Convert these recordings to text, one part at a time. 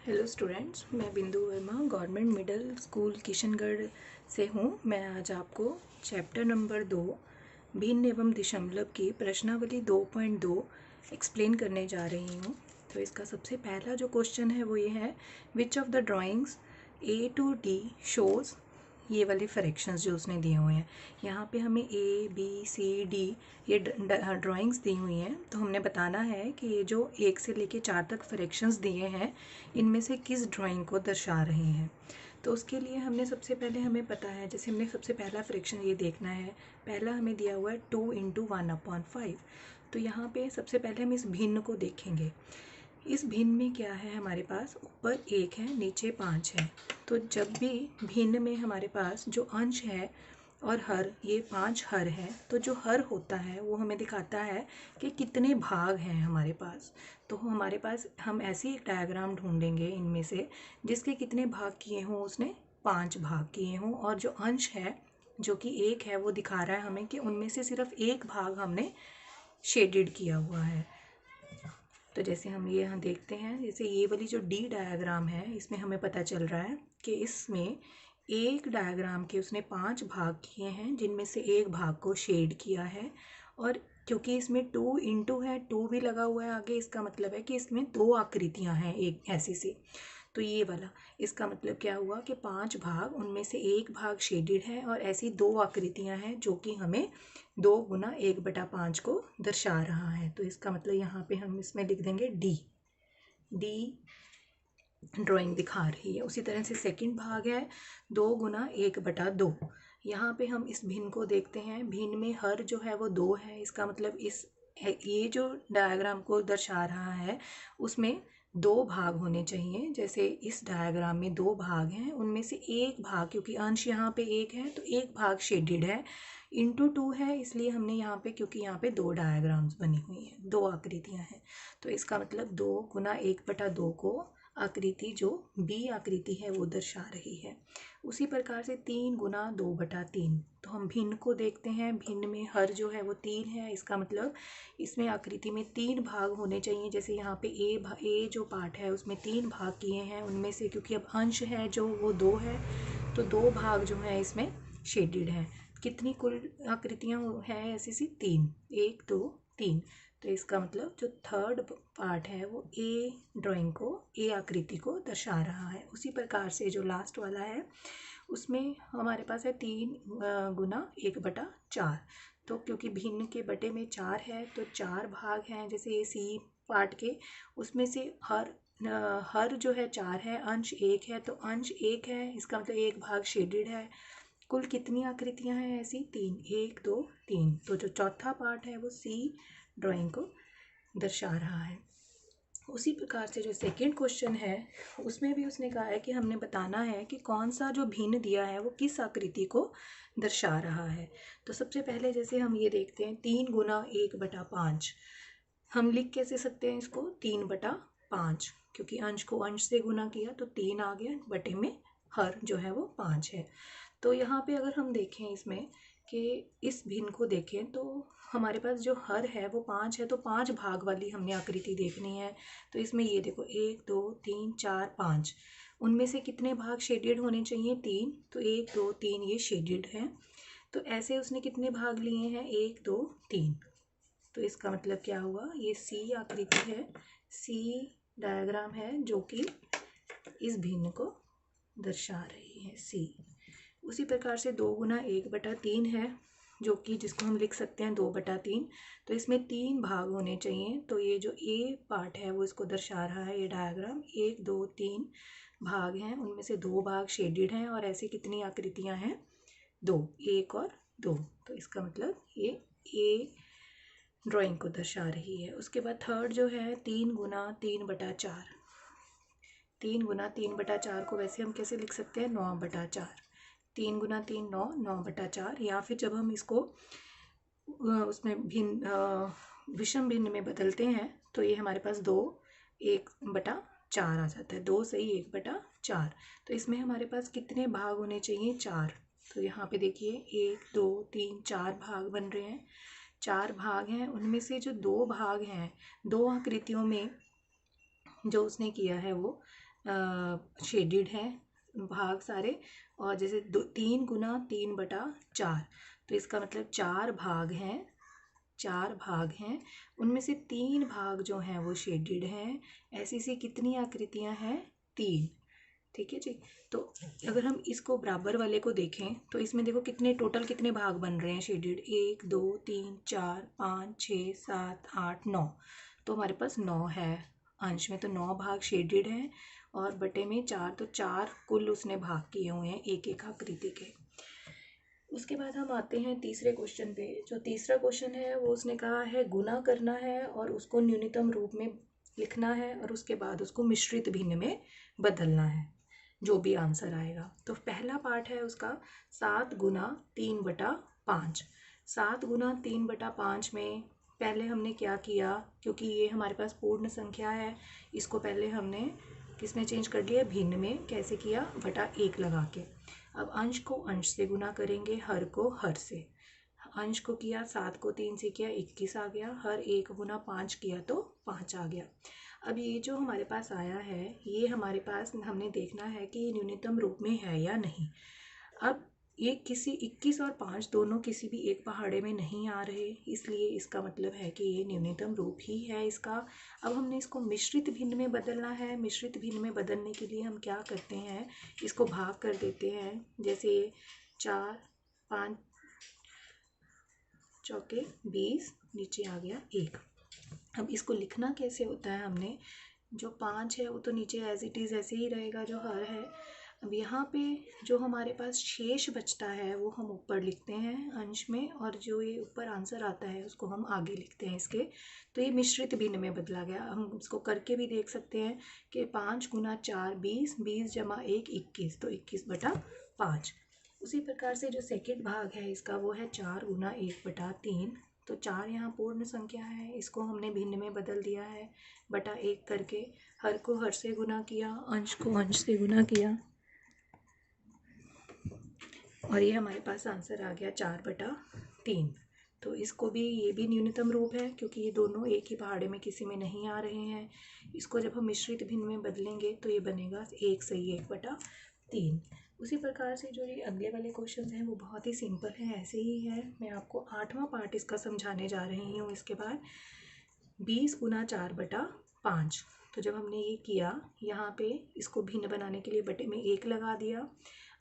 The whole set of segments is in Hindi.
हेलो स्टूडेंट्स, मैं बिंदु Verma government middle school Kishangarh से हूँ। मैं आज आपको चैप्टर नंबर 2 भिन्न एवं दशमलव की प्रश्नावली 2.2 एक्सप्लेन करने जा रही हूँ। तो इसका सबसे पहला जो क्वेश्चन है वो ये है, which of the drawings A to D shows, ये वाले फ्रैक्शंस जो उसने दिए हुए हैं। यहाँ पे हमें A, B, C, D ये ड्राइंग्स दी हुई हैं। तो हमने बताना है कि ये जो 1 से लेके 4 तक फ्रैक्शंस दिए हैं, इनमें से किस ड्राइंग को दर्शा रहे हैं। तो उसके लिए हमने सबसे पहले हमें पता है, जैसे हमने सबसे पहला फ्रैक्शन ये देखना है। पहला हमें दिया हुआ है 2 × 1/5। तो यहाँ पे सबसे पहले हम इस भिन्न को देखेंगे। इस भिन्न में क्या है, हमारे पास ऊपर 1 है, नीचे 5 है। तो जब भी भिन्न में हमारे पास जो अंश है और हर, ये 5 हर है, तो जो हर होता है वो हमें दिखाता है कि कितने भाग हैं हमारे पास। तो हमारे पास हम ऐसी एक डायग्राम ढूंढेंगे इनमें से जिसके कितने भाग किए हों, उसने 5 भाग किए हों, और जो अंश है जो कि 1 है वो दिखा रहा है हमें कि उनमें से सिर्फ 1 भाग हमने शेडेड किया हुआ है। तो जैसे हम ये यहाँ देखते हैं, जैसे ये वाली जो डी डायग्राम है, इसमें हमें पता चल रहा है कि इसमें एक डायग्राम के उसने 5 भाग किए हैं, जिनमें से 1 भाग को शेड किया है। और क्योंकि इसमें 2 × है, 2 भी लगा हुआ है आगे, इसका मतलब है कि इसमें 2 आकृतियाँ हैं एक ऐसी सी। तो ये वाला, इसका मतलब क्या हुआ कि 5 भाग, उनमें से 1 भाग शेडेड है और ऐसी 2 आकृतियाँ हैं जो कि हमें 2 × 1/5 को दर्शा रहा है। तो इसका मतलब यहाँ पे हम इसमें लिख देंगे डी ड्राइंग दिखा रही है। उसी तरह से सेकंड भाग है 2 × 1/2। यहाँ पे हम इस भिन्न को देखते हैं। भिन्न में हर जो है वो 2 है। इसका मतलब ये जो डायग्राम को दर्शा रहा है उसमें 2 भाग होने चाहिए। जैसे इस डायग्राम में 2 भाग हैं, उनमें से 1 भाग, क्योंकि अंश यहाँ पे 1 है तो 1 भाग शेडेड है, × 2 है, इसलिए हमने यहाँ पे, क्योंकि यहाँ पे 2 डायग्राम्स बनी हुई हैं, 2 आकृतियाँ हैं, तो इसका मतलब 2 × 1/2 को आकृति जो बी आकृति है वो दर्शा रही है। उसी प्रकार से 3 × 2/3। तो हम भिन्न को देखते हैं। भिन्न में हर जो है वो 3 है। इसका मतलब इसमें आकृति में 3 भाग होने चाहिए। जैसे यहाँ पे ए जो पार्ट है उसमें 3 भाग किए हैं, उनमें से क्योंकि अब अंश है जो वो 2 है, तो 2 भाग जो है इसमें शेडेड है। कितनी कुल आकृतियाँ हैं ऐसी सी? 3, 1, 2, 3। तो इसका मतलब जो थर्ड पार्ट है वो ए ड्राइंग को, ए आकृति को दर्शा रहा है। उसी प्रकार से जो लास्ट वाला है उसमें हमारे पास है 3 × 1/4। तो क्योंकि भिन्न के बटे में 4 है तो 4 भाग हैं। जैसे ये सी पार्ट के, उसमें से हर जो है 4 है, अंश 1 है, तो अंश 1 है, इसका मतलब 1 भाग शेडेड है। कुल कितनी आकृतियां हैं ऐसी? 3, 1, 2, 3। तो जो चौथा पार्ट है वो सी ड्राइंग को दर्शा रहा है। उसी प्रकार से जो सेकंड क्वेश्चन है उसमें भी उसने कहा है कि हमने बताना है कि कौन सा जो भिन्न दिया है वो किस आकृति को दर्शा रहा है। तो सबसे पहले जैसे हम ये देखते हैं 3 × 1/5। हम लिख कैसे सकते हैं इसको? 3/5, क्योंकि अंश को अंश से गुना किया तो 3 आ गया, बटे में हर जो है वो 5 है। तो यहाँ पे अगर हम देखें इसमें कि इस भिन्न को देखें तो हमारे पास जो हर है वो 5 है, तो 5 भाग वाली हमने आकृति देखनी है। तो इसमें ये देखो 1, 2, 3, 4, 5, उनमें से कितने भाग शेडेड होने चाहिए? 3। तो 1, 2, 3 ये शेडेड है। तो ऐसे उसने कितने भाग लिए हैं? 1, 2, 3। तो इसका मतलब क्या हुआ? ये सी आकृति है, सी डायग्राम है जो कि इस भिन्न को दर्शा रही है, सी। उसी प्रकार से 2 × 1/3 है, जो कि जिसको हम लिख सकते हैं 2/3। तो इसमें 3 भाग होने चाहिए। तो ये जो ए पार्ट है वो इसको दर्शा रहा है, ये डायग्राम। 1, 2, 3 भाग हैं, उनमें से 2 भाग शेडेड हैं, और ऐसी कितनी आकृतियां हैं? 2, 1 और 2। तो इसका मतलब ये ए ड्राइंग को दर्शा रही है। उसके बाद थर्ड जो है 3 × 3/4। 3 × 3/4 को वैसे हम कैसे लिख सकते हैं? 9/4। 3 × 3 9, 9/4। या फिर जब हम इसको उसमें भिन्न विषम भिन्न में बदलते हैं तो ये हमारे पास 2 1/4 आ जाता है। 2 सही 1/4। तो इसमें हमारे पास कितने भाग होने चाहिए? 4। तो यहाँ पे देखिए 1, 2, 3, 4 भाग बन रहे हैं। 4 भाग हैं, उनमें से जो 2 भाग हैं, 2 आकृतियों में जो उसने किया है वो शेडिड हैं भाग सारे, और जैसे 3 गुना 3/4, तो इसका मतलब 4 भाग हैं, 4 भाग हैं, उनमें से 3 भाग जो हैं वो शेडिड हैं। ऐसी सी कितनी आकृतियां हैं? 3। ठीक है जी। तो अगर हम इसको बराबर वाले को देखें तो इसमें देखो कितने टोटल कितने भाग बन रहे हैं शेडिड, 1 2 3 4 5 6 7 8 9। तो हमारे पास 9 है अंश में, तो 9 भाग शेडिड हैं और बटे में 4, तो 4 कुल उसने भाग किए हुए हैं एक एक आकृति के। उसके बाद हम आते हैं तीसरे क्वेश्चन पे। जो तीसरा क्वेश्चन है वो उसने कहा है गुना करना है और उसको न्यूनतम रूप में लिखना है और उसके बाद उसको मिश्रित भिन्न में बदलना है, जो भी आंसर आएगा। तो पहला पार्ट है उसका 7 गुना 3/5। 7 गुना 3/5 में पहले हमने क्या किया, क्योंकि ये हमारे पास पूर्ण संख्या है, इसको पहले हमने किसमें चेंज कर लिया? भिन्न में। कैसे किया? बटा 1 लगा के। अब अंश को अंश से गुना करेंगे, हर को हर से। अंश को किया, 7 को 3 से किया, 21 आ गया। हर 1 गुना 5 किया तो 5 आ गया। अब ये जो हमारे पास आया है, ये हमारे पास हमने देखना है कि ये न्यूनतम रूप में है या नहीं। अब ये किसी 21 और 5 दोनों किसी भी एक पहाड़े में नहीं आ रहे, इसलिए इसका मतलब है कि ये न्यूनतम रूप ही है इसका। अब हमने इसको मिश्रित भिन्न में बदलना है। मिश्रित भिन्न में बदलने के लिए हम क्या करते हैं, इसको भाग कर देते हैं। जैसे 4 5 चौके 20, नीचे आ गया 1। अब इसको लिखना कैसे होता है, हमने जो 5 है वो तो नीचे एज इट इज़ ऐसे ही रहेगा जो हर है। अब यहाँ पे जो हमारे पास शेष बचता है वो हम ऊपर लिखते हैं अंश में, और जो ये ऊपर आंसर आता है उसको हम आगे लिखते हैं इसके। तो ये मिश्रित भिन्न में बदला गया। हम इसको करके भी देख सकते हैं कि 5 गुना 4 20, 20 जमा 1 21, तो 21/5। उसी प्रकार से जो सेकंड भाग है इसका वो है 4 गुना 1/3। तो 4 यहाँ पूर्ण संख्या है, इसको हमने भिन्न में बदल दिया है बटा 1 करके। हर को हर से गुना किया, अंश को अंश से गुना किया, और ये हमारे पास आंसर आ गया 4/3। तो इसको भी, ये भी न्यूनतम रूप है क्योंकि ये दोनों एक ही पहाड़े में किसी में नहीं आ रहे हैं। इसको जब हम मिश्रित भिन्न में बदलेंगे तो ये बनेगा 1 सही 1/3। उसी प्रकार से जो ये अगले वाले क्वेश्चन हैं वो बहुत ही सिंपल हैं, ऐसे ही है। मैं आपको 8वां पार्ट इसका समझाने जा रही हूँ। इसके बाद 20 गुना 4/5। तो जब हमने ये किया, यहाँ पे इसको भिन्न बनाने के लिए बटे में 1 लगा दिया।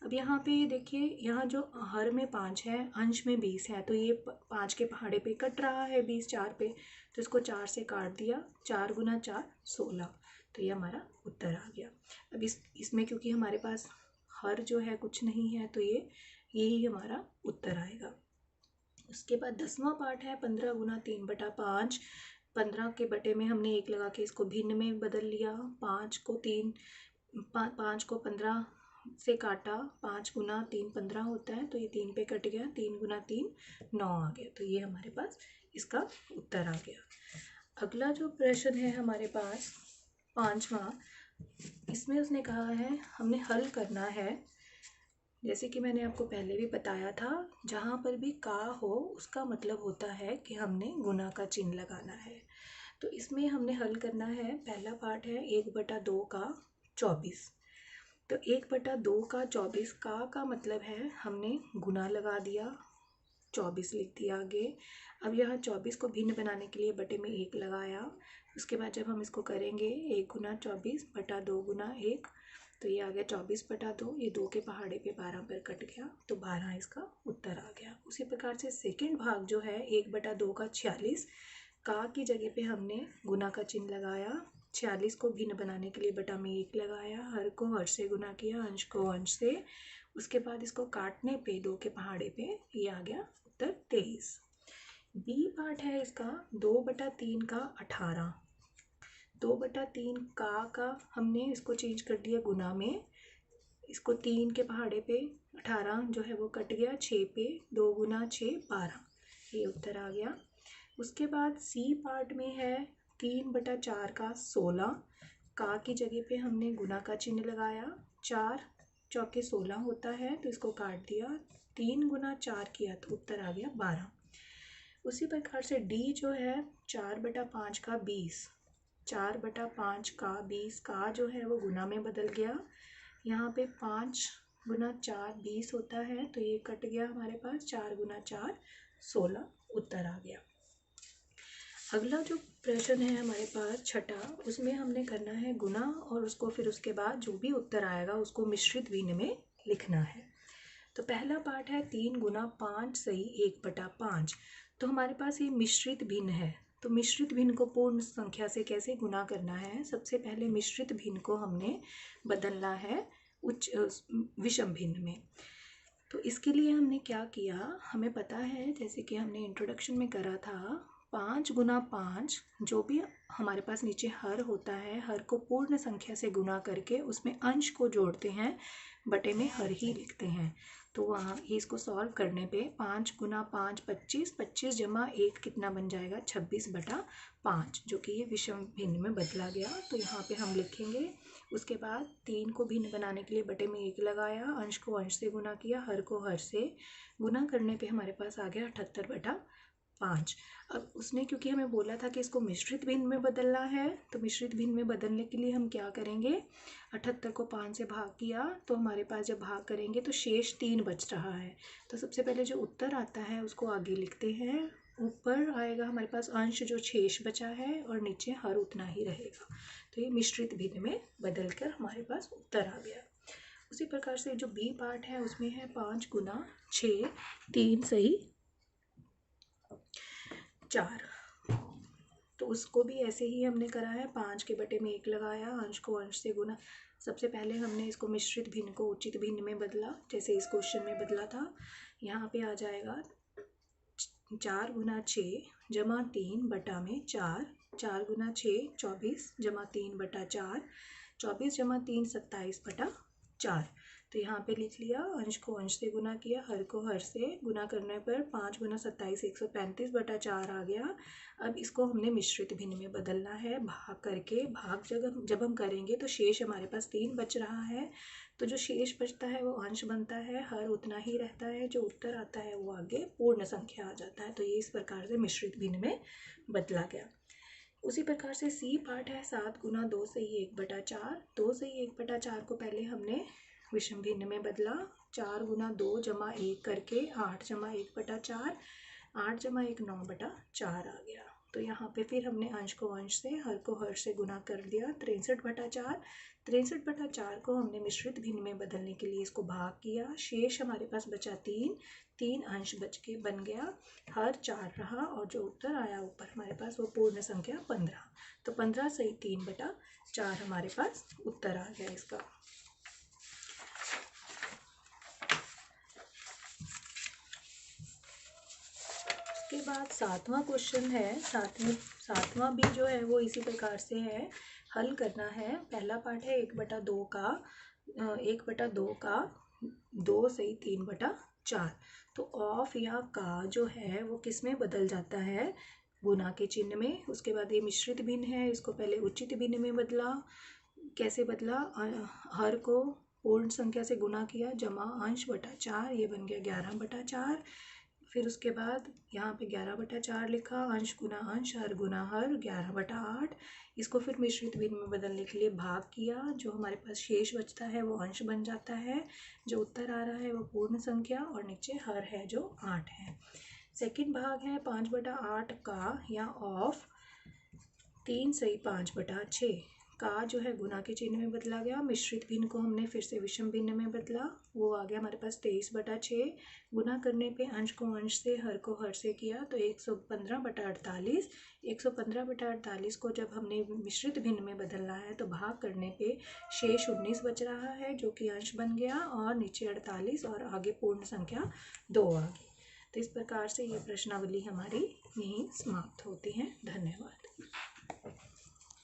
अब यहाँ पे देखिए, यहाँ जो हर में 5 है, अंश में 20 है, तो ये 5 के पहाड़े पे कट रहा है 20 4 पे, तो इसको 4 से काट दिया। 4 गुना 4 16, तो ये हमारा उत्तर आ गया। अब इसमें क्योंकि हमारे पास हर जो है कुछ नहीं है, तो यही हमारा उत्तर आएगा। उसके बाद 10वां पार्ट है 15 गुना 3/5। 15 के बटे में हमने 1 लगा के इसको भिन्न में बदल लिया। 5 को 15 से काटा, 5 गुना 3 15 होता है, तो ये 3 पे कट गया। 3 गुना 3 9 आ गया, तो ये हमारे पास इसका उत्तर आ गया। अगला जो प्रश्न है हमारे पास 5वां, इसमें उसने कहा है हमने हल करना है। जैसे कि मैंने आपको पहले भी बताया था, जहाँ पर भी का हो उसका मतलब होता है कि हमने गुना का चिन्ह लगाना है। तो इसमें हमने हल करना है। पहला पार्ट है 1/2 का 24। तो 1/2 का 24 का मतलब है हमने गुना लगा दिया, 24 लिख दिया आगे। अब यहाँ 24 को भिन्न बनाने के लिए बटे में 1 लगाया। उसके बाद जब हम इसको करेंगे 1 गुना 24/2 गुना 1, तो ये आ गया 24/2। ये 2 के पहाड़े पे 12 पर कट गया, तो 12 इसका उत्तर आ गया। उसी प्रकार से सेकंड भाग जो है 1/2 का 46, का की जगह पे हमने गुना का चिन्ह लगाया। 46 को भिन्न बनाने के लिए बटा में 1 लगाया, हर को हर से गुना किया, अंश को अंश से। उसके बाद इसको काटने पे 2 के पहाड़े पे ये आ गया उत्तर 23। बी पार्ट है इसका 2/3 का 18। 2/3 का हमने इसको चेंज कर दिया गुना में। इसको 3 के पहाड़े पे 18 जो है वो कट गया, 6 पे 2 गुना 6 12, ये उत्तर आ गया। उसके बाद सी पार्ट में है 3/4 का 16। का की जगह पे हमने गुना का चिन्ह लगाया। 4 चौके 16 होता है, तो इसको काट दिया। 3 गुना 4 किया तो उत्तर आ गया 12। उसी प्रकार से डी जो है 4/5 का 20। 4/5 का 20 का जो है वो गुना में बदल गया। यहाँ पे 5 गुना 4 20 होता है, तो ये कट गया हमारे पास। 4 गुना 4 16 उत्तर आ गया। अगला जो प्रश्न है हमारे पास छठा, उसमें हमने करना है गुना और उसको फिर उसके बाद जो भी उत्तर आएगा उसको मिश्रित भिन्न में लिखना है। तो पहला पार्ट है 3 गुना 5 सही 1/5। तो हमारे पास ये मिश्रित भिन्न है, तो मिश्रित भिन्न को पूर्ण संख्या से कैसे गुना करना है। सबसे पहले मिश्रित भिन्न को हमने बदलना है उच्च विषम भिन्न में। तो इसके लिए हमने क्या किया, हमें पता है जैसे कि हमने इंट्रोडक्शन में करा था, 5 गुना 5 जो भी हमारे पास नीचे हर होता है, हर को पूर्ण संख्या से गुना करके उसमें अंश को जोड़ते हैं, बटे में हर ही लिखते हैं। तो वहाँ इसको सॉल्व करने पे 5 गुना 5 25, 25 जमा 1 कितना बन जाएगा 26/5, जो कि ये विषम भिन्न में बदला गया। तो यहाँ पे हम लिखेंगे। उसके बाद 3 को भिन्न बनाने के लिए बटे में 1 लगाया, अंश को अंश से गुना किया, हर को हर से गुना करने पे हमारे पास आ गया 78/5। अब उसने क्योंकि हमें बोला था कि इसको मिश्रित भिन्न में बदलना है, तो मिश्रित भिन्न में बदलने के लिए हम क्या करेंगे, 78 को 5 से भाग किया, तो हमारे पास जब भाग करेंगे तो शेष 3 बच रहा है। तो सबसे पहले जो उत्तर आता है उसको आगे लिखते हैं। ऊपर आएगा हमारे पास अंश जो शेष बचा है और नीचे हर उतना ही रहेगा। तो ये मिश्रित भिन्न में बदल कर हमारे पास उत्तर आ गया। उसी प्रकार से जो बी पार्ट है उसमें है 5 गुना 6 3 सही 4। तो उसको भी ऐसे ही हमने करा है, 5 के बटे में 1 लगाया, अंश को अंश से गुना। सबसे पहले हमने इसको मिश्रित भिन्न को उचित भिन्न में बदला, जैसे इस क्वेश्चन में बदला था। यहाँ पे आ जाएगा 4 गुना 6 जमा 3 बटा में 4, 4 गुना 6 24 जमा 3/4, 24 जमा 3 27/4। तो यहाँ पे लिख लिया, अंश को अंश से गुना किया, हर को हर से गुना करने पर 5 गुना 27 135/4 आ गया। अब इसको हमने मिश्रित भिन्न में बदलना है भाग करके। भाग जब हम करेंगे तो शेष हमारे पास 3 बच रहा है, तो जो शेष बचता है वो अंश बनता है, हर उतना ही रहता है, जो उत्तर आता है वो आगे पूर्ण संख्या आ जाता है। तो ये इस प्रकार से मिश्रित भिन्न में बदला गया। उसी प्रकार से सी पार्ट है 7 गुना 2 सही 1/4। 2 सही 1/4 को पहले हमने विषम भिन्न में बदला, 4 गुना 2 जमा 1 करके 8 जमा 1/4, 8 जमा 1 9/4 आ गया। तो यहाँ पे फिर हमने अंश को अंश से हर को हर से गुना कर दिया, 63/4। 63/4 को हमने मिश्रित भिन्न में बदलने के लिए इसको भाग किया, शेष हमारे पास बचा 3 अंश बच के बन गया, हर 4 रहा और जो उत्तर आया ऊपर हमारे पास वो पूर्ण संख्या 15। तो 15 सही 3/4 हमारे पास उत्तर आ गया इसका। उसके बाद 7वां क्वेश्चन है। सातवां भी जो है वो इसी प्रकार से है, हल करना है। पहला पार्ट है 1/2 का 2 सही 3/4। तो ऑफ या का जो है वो किस में बदल जाता है, गुना के चिन्ह में। उसके बाद ये मिश्रित भिन्न है, इसको पहले उचित भिन्न में बदला। कैसे बदला, हर को पूर्ण संख्या से गुना किया, जमा अंश बटा 4, ये बन गया 11/4। फिर उसके बाद यहाँ पे 11/4 लिखा, अंश गुना अंश हर गुना हर 11/8। इसको फिर मिश्रित भिन्न में बदलने के लिए भाग किया, जो हमारे पास शेष बचता है वो अंश बन जाता है, जो उत्तर आ रहा है वो पूर्ण संख्या और नीचे हर है जो 8 है। सेकंड भाग है 5/8 का या ऑफ 3 सही 5/6 का जो है गुना के चिन्ह में बदला गया। मिश्रित भिन्न को हमने फिर से विषम भिन्न में बदला, वो आ गया हमारे पास 23/6। गुना करने पे अंश को अंश से हर को हर से किया, तो 115/48। 115/48 को जब हमने मिश्रित भिन्न में बदलना है तो भाग करने पे शेष 19 बच रहा है, जो कि अंश बन गया, और नीचे 48 और आगे पूर्ण संख्या 2 आ गई। तो इस प्रकार से ये प्रश्नावली हमारी यहीं समाप्त होती है। धन्यवाद।